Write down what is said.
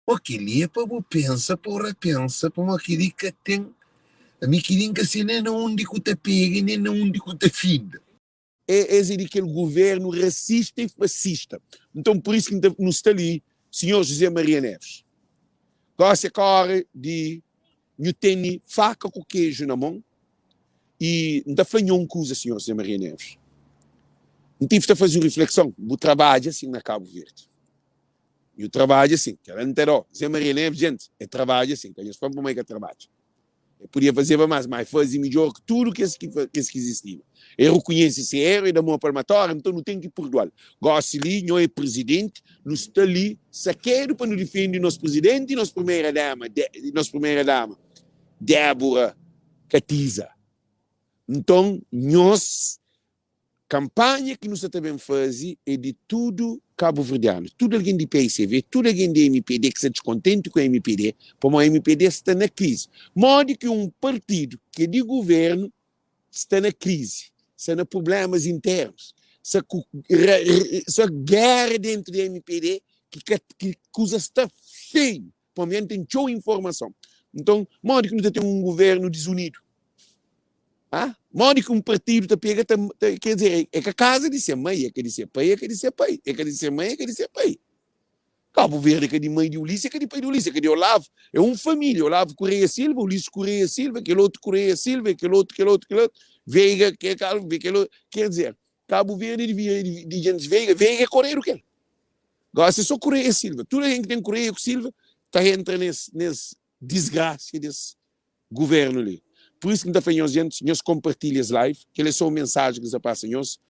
O que lhe é para o pensa, porra, pensa, para uma que tem, a mim que assim, nem na onde que te pega, nem na onde que te finda. É aquele governo racista e fascista. Então, por isso que não está ali, senhor José Maria Neves. Gosta corre de não tem faca com queijo na mão e não fanhou coisa, senhor José Maria Neves. Não tive de fazer uma reflexão. O trabalho assim na Cabo Verde. E o trabalho assim, que ela não terá. José Maria Neves, gente, é trabalho assim, que a gente fala como é que é trabalho. Eu podia fazer mais, mas fazia melhor que tudo que existia. Eu reconheço esse erro e da mão palmatória, então não tenho que perdoar. Gosto ali, não é presidente, não está ali, saqueiro para nos defender nosso presidente e nossa primeira-dama, Débora Catiza. Então, nós, campanha que nós também fazemos é de tudo cabo-verdiano. Tudo alguém de PICV, tudo alguém de MPD que está descontente com a MPD, como a MPD está na crise. Modo que um partido que é de governo está na crise, está em problemas internos, está guerra dentro da MPD, que coisa está feio, para mim tem show informação. Então, modo que nós temos um governo desunido. Modo que um partido te pega, quer dizer, é que a casa de ser mãe, é que de ser pai, é que de ser pai, é que de ser mãe, é que de ser pai. Cabo Verde é que de mãe de Ulisses, é que de pai de Ulisses, é que de Olavo. É uma família, Olavo Correia Silva, Ulisses Correia Silva, aquele outro Correia Silva, aquele outro, Veiga, quer dizer, Cabo Verde de gente Veiga é Correia o quê? Gosta só Correia Silva. Tudo a gente que tem Correia Silva está entrando nesse desgraça desse governo ali. Por isso que ainda fazemos gente, nós compartilhamos live, que eles são mensagens que passa nós,